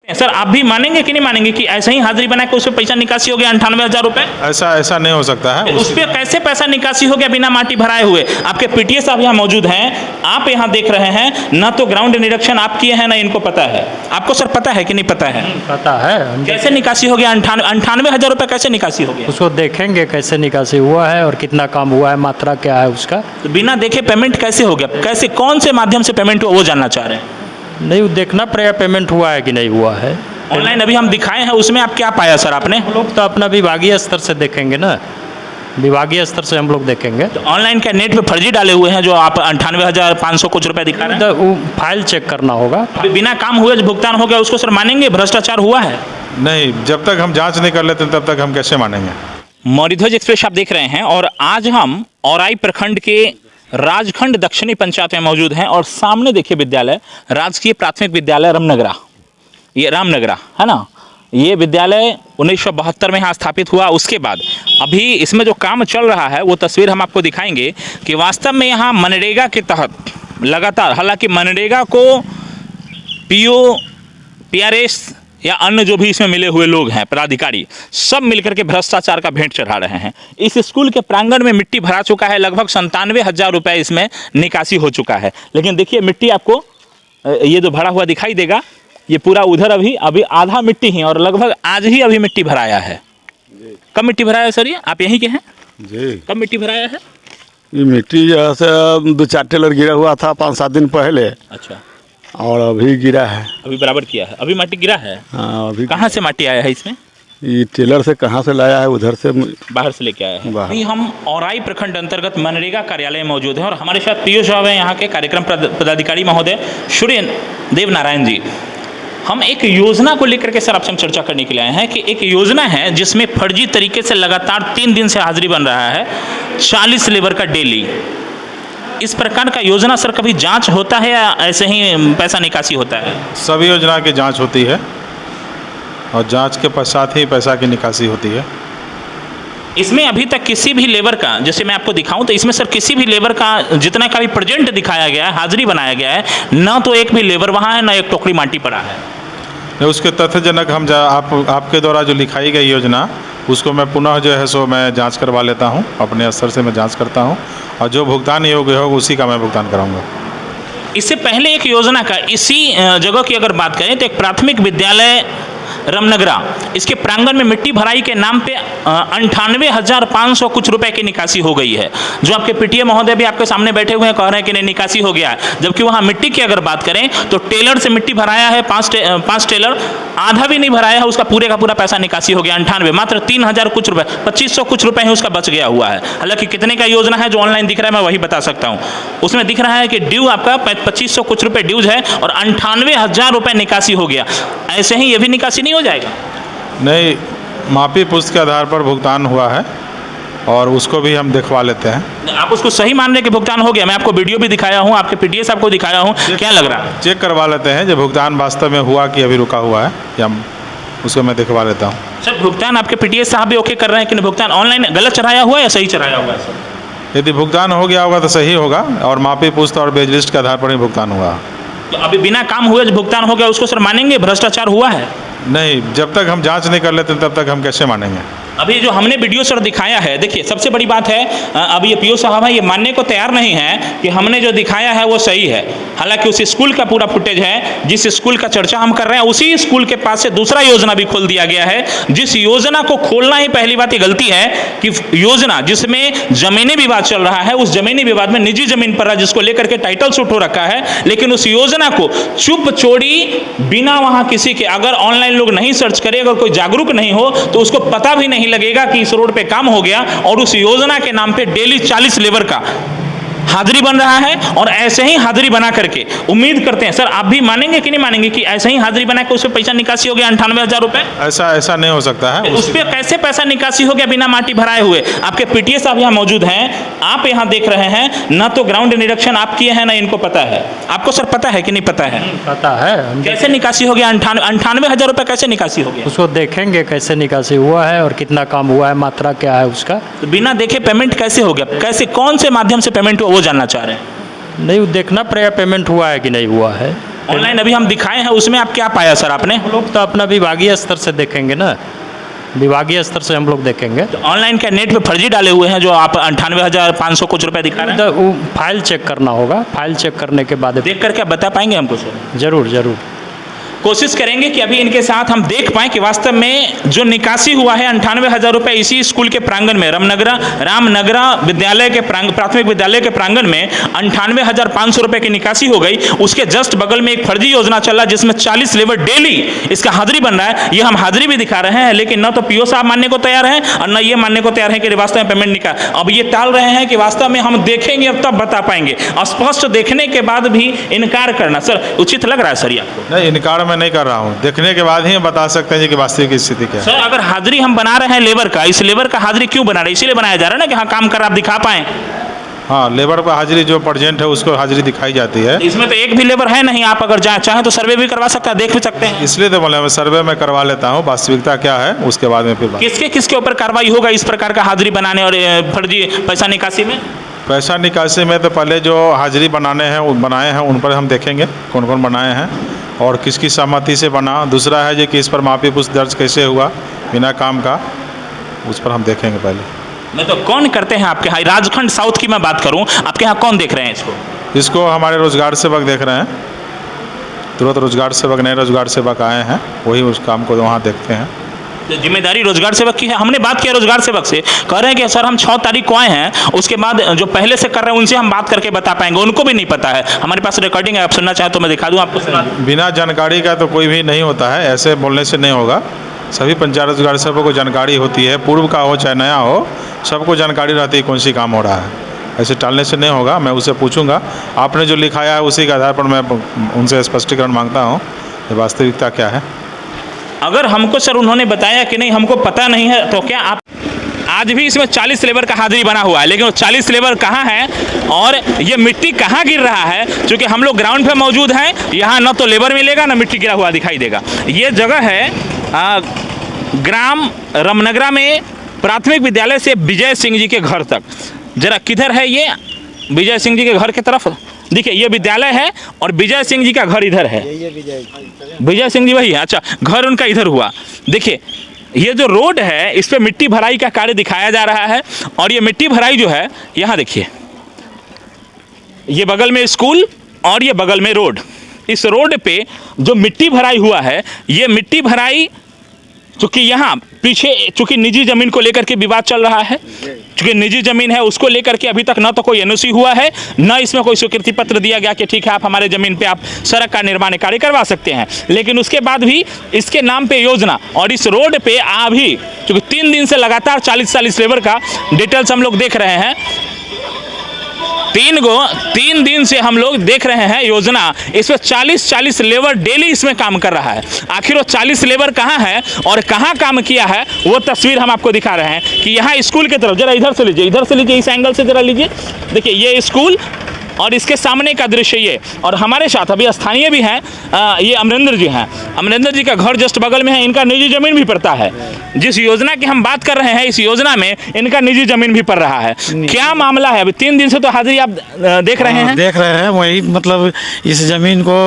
Sir आप भी मानेंगे कि नहीं मानेंगे कि ऐसे ही हाजिरी बना के उसमें पैसा निकासी हो गया 98,000 रुपए? ऐसा नहीं हो सकता है। उस पर कैसे पैसा निकासी हो गया बिना माटी भराए हुए? आपके पीटीए साहब यहाँ मौजूद हैं, आप यहाँ देख रहे हैं, ना तो ग्राउंड निरीक्षण आप किए हैं ना इनको पता है। आपको सर पता है कि नहीं पता है? पता है। कैसे निकासी हो गया 98,000 रुपए कैसे निकासी हो गया? उसको देखेंगे कैसे निकासी हुआ है और कितना काम हुआ है, मात्रा क्या है उसका। तो बिना देखे पेमेंट कैसे हो गया? कैसे, कौन से माध्यम से पेमेंट हुआ वो जानना चाह रहे हैं। नहीं, वो देखना पड़ेगा पेमेंट हुआ है कि नहीं हुआ है। ऑनलाइन अभी हम दिखाए हैं, उसमें आप क्या पाया सर आपने? हम लोग तो अपना विभागीय स्तर से देखेंगे ना, विभागीय स्तर से हम लोग देखेंगे। तो ऑनलाइन क्या नेट पे फर्जी डाले हुए हैं जो आप 98,500 कुछ रुपए दिखा रहे हैं? तो वो फाइल चेक करना होगा। अभी बिना काम हुए जो भुगतान हो गया उसको सर मानेंगे भ्रष्टाचार हुआ है? नहीं, जब तक हम जांच नहीं कर लेते तब तक हम कैसे मानेंगे। मौर्यध्वज एक्सप्रेस आप देख रहे हैं और आज हम औराई प्रखंड के राजखंड दक्षिणी पंचायत में मौजूद हैं और सामने देखिए विद्यालय राजकीय प्राथमिक विद्यालय रामनगरा, ये रामनगरा है ना। ये विद्यालय 1972 में यहाँ स्थापित हुआ। उसके बाद अभी इसमें जो काम चल रहा है वो तस्वीर हम आपको दिखाएंगे कि वास्तव में यहाँ मनरेगा के तहत लगातार, हालांकि मनरेगा को पीओ, पीआरएस या अन्य जो भी इसमें मिले हुए लोग हैं पदाधिकारी, सब मिलकर के भ्रष्टाचार का भेंट चढ़ा रहे हैं। इस स्कूल के प्रांगण में मिट्टी भरा चुका है, लगभग 97,000 रुपये इसमें निकासी हो चुका है। लेकिन देखिए मिट्टी आपको ये जो भरा हुआ दिखाई देगा, ये पूरा उधर अभी आधा मिट्टी ही, और लगभग आज ही अभी मिट्टी भराया है। कब मिट्टी भराया है सर? ये आप यहीं के हैं जी। कब मिट्टी भराया है? ये मिट्टी जो से 2-4 टेलर गिरा हुआ था 5-7 दिन पहले। अच्छा, और अभी गिरा है। अभी बराबर किया है, अभी माटी गिरा है। हाँ, अभी कहाँ से माटी आया है इसमें? ये टेलर से कहाँ से लाया है, उधर से बाहर से लेके आया है। बाहर। अभी हम औराई प्रखंड अंतर्गत मनरेगा कार्यालय में मौजूद हैं और हमारे साथ पीओ साहब हैं, यहाँ के कार्यक्रम पदाधिकारी महोदय श्री देव नारायण जी। हम एक योजना को लेकर के सर आपसे हम चर्चा करने के लिए आए हैं कि एक योजना है जिसमें फर्जी तरीके से लगातार 3 दिन से हाजिरी बन रहा है 40 लेबर का डेली। इस प्रकार का योजना सर कभी जांच होता है या ऐसे ही पैसा निकासी होता है? सभी योजना की जांच होती है और जांच के पश्चात ही पैसा की निकासी होती है। इसमें अभी तक किसी भी लेबर का, जैसे मैं आपको दिखाऊं तो इसमें सर किसी भी लेबर का जितना का भी प्रेजेंट दिखाया गया है, हाजिरी बनाया गया है, ना तो एक भी लेबर वहाँ है ना एक टोकरी माटी पड़ा है। उसके तथ्यजनक हम आपके द्वारा जो लिखाई गई योजना उसको मैं पुनः जो है सो मैं जांच करवा लेता हूं, अपने स्तर से मैं जांच करता हूं और जो भुगतान योग्य होगा उसी का मैं भुगतान कराऊंगा। इससे पहले एक योजना का इसी जगह की अगर बात करें तो एक प्राथमिक विद्यालय रामनगरा, इसके प्रांगण में मिट्टी भराई के नाम पे 98,500 कुछ रुपए की निकासी हो गई है। जो आपके पीटीए महोदय भी आपके सामने बैठे हुए हैं, कह रहे हैं कि नहीं निकासी हो गया है, जबकि वहाँ मिट्टी की अगर बात करें तो टेलर से मिट्टी भराया है 5 टेलर, आधा भी नहीं भराया है, उसका पूरे का पूरा पैसा निकासी हो गया 98, मात्र 3,000 कुछ रुपए, 2,500 कुछ रुपए ही उसका बच गया हुआ है। हालांकि कितने का योजना है जो ऑनलाइन दिख रहा है मैं वही बता सकता हूँ। उसमें दिख रहा है कि ड्यू आपका 2,500 कुछ रुपए ड्यूज है और 98,000 रुपए निकासी हो गया। ऐसे ही ये भी निकासी नहीं हो जाएगा? नहीं, मापी पुस्तक के आधार पर भुगतान हुआ है और उसको भी हम दिखवा लेते हैं। आप उसको सही मान रहे कि भुगतान हो गया? मैं आपको वीडियो भी दिखाया हूँ, आपके पीटीए साहब को दिखाया हूँ, क्या लग रहा है? चेक करवा लेते हैं जो भुगतान वास्तव में हुआ कि अभी रुका हुआ है, या उसको मैं दिखवा लेता हूँ। सर भुगतान आपके पीटीए साहब भी ओके कर रहे हैं कि नहीं? भुगतान ऑनलाइन गलत चढ़ाया हुआ है या सही चढ़ाया हुआ है सर? यदि भुगतान हो गया होगा तो सही होगा और मापी पुस्तक और बेज लिस्ट के आधार पर ही भुगतान हुआ। तो अभी बिना काम हुए जो भुगतान हो गया उसको सर मानेंगे भ्रष्टाचार हुआ है? नहीं, जब तक हम जांच नहीं कर लेते तब तक हम कैसे मानेंगे। अभी जो हमने वीडियो सर दिखाया है, देखिए सबसे बड़ी बात है, अभी ये पीओ साहब है ये मानने को तैयार नहीं है कि हमने जो दिखाया है वो सही है। हालांकि उस स्कूल का पूरा फुटेज है, जिस स्कूल का चर्चा हम कर रहे हैं उसी स्कूल के पास से दूसरा योजना भी खोल दिया गया है, जिस योजना को खोलना ही पहली बात ये गलती है कि योजना जिसमें जमीनी विवाद चल रहा है, उस जमीनी विवाद में निजी जमीन पर जिसको लेकर के टाइटल शूट हो रखा है, लेकिन उस योजना को चुप चोरी बिना वहां किसी के, अगर ऑनलाइन लोग नहीं सर्च करे, अगर कोई जागरूक नहीं हो तो उसको पता भी नहीं लगेगा कि इस रोड पे काम हो गया और उस योजना के नाम पे डेली 40 लेबर का हाजिरी बन रहा है। और ऐसे ही हाजिरी बना करके उम्मीद करते हैं सर आप भी मानेंगे कि नहीं मानेंगे कि ऐसे ही हाजिरी बना के उसमें पैसा निकासी हो गया 98,000 रुपए? ऐसा नहीं हो सकता है। उस पर कैसे पैसा निकासी हो गया बिना माटी भराए हुए? आपके पीटीए साहब यहाँ मौजूद हैं, आप यहाँ देख रहे हैं, ना तो ग्राउंड निरीक्षण आप किए हैं ना इनको पता है। आपको सर पता है कि नहीं पता है? पता है। कैसे निकासी हो गया 98,000 रुपए कैसे निकासी हो गया? उसको देखेंगे कैसे निकासी हुआ है और कितना काम हुआ है, मात्रा क्या है उसका। तो बिना देखे पेमेंट कैसे हो गया? कैसे, कौन से माध्यम से पेमेंट हुआ वो जानना चाह रहे हैं? नहीं, वो देखना पड़ेगा पेमेंट हुआ है कि नहीं हुआ है। ऑनलाइन अभी हम दिखाए हैं, उसमें आप क्या पाया सर आपने? हम लोग तो अपना विभागीय स्तर से देखेंगे ना, विभागीय स्तर से हम लोग देखेंगे। ऑनलाइन क्या नेट पे फर्जी डाले हुए हैं जो आप 98,500 कुछ रुपए दिखा रहे हैं? तो वो फाइल चेक करना होगा, फाइल चेक करने के बाद देख कर क्या बता पाएंगे हमको सर? जरूर जरूर कोशिश करेंगे कि अभी इनके साथ हम देख पाएं कि वास्तव में जो निकासी हुआ है 98,000 रुपए इसी स्कूल के प्रांगण में रामनगरा विद्यालय के प्राथमिक विद्यालय के प्रांगण में 98,500 रुपए की निकासी हो गई। उसके जस्ट बगल में एक फर्जी योजना चल रहा है जिसमें 40 लेबर डेली इसका हाजिरी बन रहा है। ये हम हाजिरी भी दिखा रहे हैं, लेकिन न तो पीओ साहब मानने को तैयार हैं और न ये मानने को तैयार है कि वास्तव में पेमेंट निकाल। अब ये टाल रहे हैं कि वास्तव में हम देखेंगे अब तब बता पाएंगे। स्पष्ट देखने के बाद भी इनकार करना सर उचित लग रहा है सर? ये आपको? नहीं, इनकार मैं नहीं कर रहा हूँ, देखने के बाद ही हम बता सकते हैं जी कि वास्तविक स्थिति क्या है। सर अगर हाजिरी हम बना रहे हैं लेबर का, इस लेबर का हाजिरी क्यों बना रहे हैं? इसीलिए बनाया जा रहा है ना कि हाँ काम कर आप दिखा पाएं। हाँ, लेबर पर हाजिरी जो प्रेजेंट है उसको हाजिरी दिखाई जाती है। इसमें तो एक भी लेबर है नहीं, आप अगर चाहें तो सर्वे भी करवा सकते हैं, देख भी सकते हैं। इसलिए तो बोले मैं सर्वे में करवा लेता हूँ, वास्तविकता क्या है उसके बाद में फिर किसके किसके ऊपर कार्रवाई होगा इस प्रकार का हाजिरी बनाने और फर्जी पैसा निकासी में? पैसा निकासी में तो पहले जो हाजिरी बनाने हैं बनाए हैं उन पर हम देखेंगे कौन कौन बनाए हैं और किसकी सहमति से बना। दूसरा है जी कि इस पर माफी पुस्त दर्ज कैसे हुआ बिना काम का, उस पर हम देखेंगे पहले। नहीं तो कौन करते हैं आपके यहाँ? राजखंड साउथ की मैं बात करूँ, आपके यहाँ कौन देख रहे हैं इसको? इसको हमारे रोजगार सेवक देख रहे हैं, तुरंत रोजगार सेवक नए रोजगार सेवक आए हैं, वही उस काम को वहाँ देखते हैं। तो जिम्मेदारी रोजगार सेवक की है। हमने बात किया रोजगार सेवक से, कह रहे हैं कि सर हम 6 तारीख को आए हैं, उसके बाद जो पहले से कर रहे हैं उनसे हम बात करके बता पाएंगे। उनको भी नहीं पता है, हमारे पास रिकॉर्डिंग है, आप सुनना चाहें तो मैं दिखा दूं आपको। सुना बिना जानकारी का तो कोई भी नहीं होता है, ऐसे बोलने से नहीं होगा। सभी पंचायत रोजगार सेवकों को जानकारी होती है, पूर्व का हो चाहे नया हो, सबको जानकारी रहती है कौन सी काम हो रहा है। ऐसे टालने से नहीं होगा, मैं उसे पूछूंगा। आपने जो लिखाया है उसी के आधार पर मैं उनसे स्पष्टीकरण मांगता हूँ कि वास्तविकता क्या है। अगर हमको सर उन्होंने बताया कि नहीं हमको पता नहीं है, तो क्या आप आज भी इसमें 40 लेबर का हाजिरी बना हुआ है, लेकिन वो 40 लेबर कहाँ है और ये मिट्टी कहाँ गिर रहा है? क्योंकि हम लोग ग्राउंड पे मौजूद हैं, यहाँ न तो लेबर मिलेगा ना मिट्टी गिरा हुआ दिखाई देगा। ये जगह है ग्राम रामनगरा में प्राथमिक विद्यालय से विजय सिंह जी के घर तक। जरा किधर है ये विजय सिंह जी के घर की तरफ? देखिए ये विद्यालय है और विजय सिंह जी का घर इधर है। विजय सिंह जी वही है, अच्छा घर उनका इधर हुआ। देखिए ये जो रोड है इस पे मिट्टी भराई का कार्य दिखाया जा रहा है और ये मिट्टी भराई जो है यहाँ देखिए, ये बगल में स्कूल और ये बगल में रोड। इस रोड पे जो मिट्टी भराई हुआ है, ये मिट्टी भराई चूँकि यहाँ पीछे चूँकि निजी ज़मीन को लेकर के विवाद चल रहा है, चूँकि निजी ज़मीन है उसको लेकर के अभी तक न तो कोई एनओसी हुआ है, न इसमें कोई स्वीकृति पत्र दिया गया कि ठीक है आप हमारे ज़मीन पे आप सड़क का निर्माण कार्य करवा सकते हैं। लेकिन उसके बाद भी इसके नाम पे योजना और इस रोड पे अभी चूँकि 3 दिन से लगातार 40 लेबर का डिटेल्स हम लोग देख रहे हैं। 3 दिन से हम लोग देख रहे हैं योजना, इस पर 40 लेबर डेली इसमें काम कर रहा है। आखिर वो 40 लेबर कहाँ है और कहाँ काम किया है वो तस्वीर हम आपको दिखा रहे हैं कि यहाँ स्कूल की तरफ जरा इधर से लीजिए, इस एंगल से जरा लीजिए। देखिए ये स्कूल और इसके सामने का दृश्य ये, और हमारे साथ अभी स्थानीय भी हैं, ये अमरिंदर जी हैं। अमरिंदर जी का घर जस्ट बगल में है, इनका निजी ज़मीन भी पड़ता है। जिस योजना की हम बात कर रहे हैं इस योजना में इनका निजी ज़मीन भी पड़ रहा है। क्या मामला है? अभी 3 दिन से तो हाजिरी आप देख रहे हैं। देख रहे हैं वही, मतलब इस ज़मीन को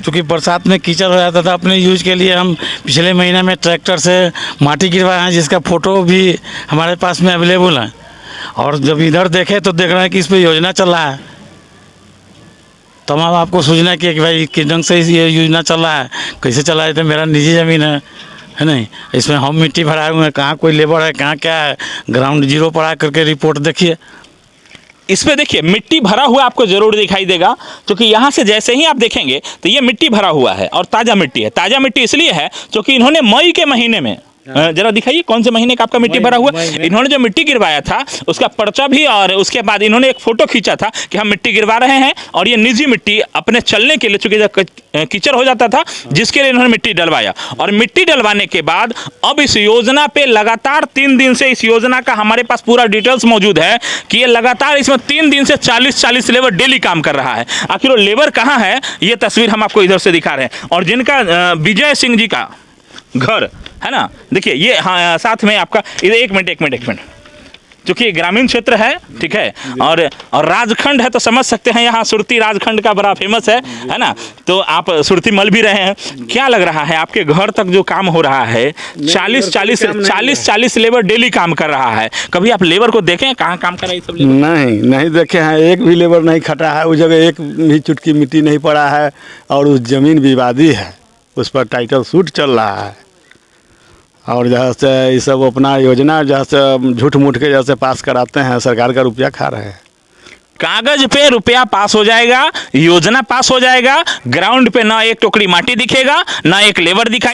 चूँकि बरसात में कीचड़ हो जाता था, अपने यूज के लिए हम पिछले महीने में ट्रैक्टर से माटी गिरवाए हैं, जिसका फ़ोटो भी हमारे पास में अवेलेबल है। और जब इधर देखे तो देख रहे हैं कि इस पर योजना चल रहा है। तमाम आपको सूचना की कि भाई किस ढंग से ये योजना चल रहा है, कैसे चला है। तो मेरा निजी ज़मीन है नहीं, इसमें हम मिट्टी भराए हुए हैं, कहाँ कोई लेबर है, कहाँ क्या है। ग्राउंड जीरो पर आ करके रिपोर्ट देखिए। इस पे देखिए मिट्टी भरा हुआ आपको जरूर दिखाई देगा, क्योंकि यहाँ से जैसे ही आप देखेंगे तो ये मिट्टी भरा हुआ है और ताज़ा मिट्टी है। ताज़ा मिट्टी इसलिए है क्योंकि इन्होंने मई के महीने में, जरा दिखाइए कौन से महीने का आपका मिट्टी भरा हुआ। इन्होंने जो मिट्टी गिरवाया था उसका पर्चा भी, और उसके बाद इन्होंने एक फोटो खींचा था कि हम मिट्टी गिरवा रहे हैं और ये निजी मिट्टी अपने चलने के लिए, चूंकि कीचड़ हो जाता था जिसके लिए इन्होंने मिट्टी डलवाया। और मिट्टी डलवाने के बाद अब इस योजना पे लगातार 3 दिन से, इस योजना का हमारे पास पूरा डिटेल्स मौजूद है कि ये लगातार इसमें 3 दिन से 40 लेबर डेली काम कर रहा है। आखिर वो लेबर कहाँ है ये तस्वीर हम आपको इधर से दिखा रहे हैं। और जिनका विजय सिंह जी का घर है ना, देखिए ये हाँ साथ में आपका इधर एक मिनट क्योंकि ये ग्रामीण क्षेत्र है, ठीक है, और राजखंड है तो समझ सकते हैं यहाँ सुरती राजखंड का बड़ा फेमस है ना। तो आप सुरती मल भी रहे हैं, क्या लग रहा है आपके घर तक जो काम हो रहा है 40 लेबर डेली काम कर रहा है, कभी आप लेबर को देखें कहाँ काम कर रहे हैं सब लेबर? नहीं देखे हैं, एक भी लेबर नहीं खटा है उस जगह, एक भी चुटकी मिट्टी नहीं पड़ा है। और उस जमीन विवादी है, उस पर टाइटल सूट चल रहा है। और जहाँ से ये सब अपना योजना जहाँ से झूठ मूठ के जैसे पास कराते हैं, सरकार का रुपया खा रहे हैं। कागज पे रुपया पास हो जाएगा, योजना पास हो जाएगा, ग्राउंड पे ना एक टोकरी माटी दिखेगा, ना एक लेबर दिखाई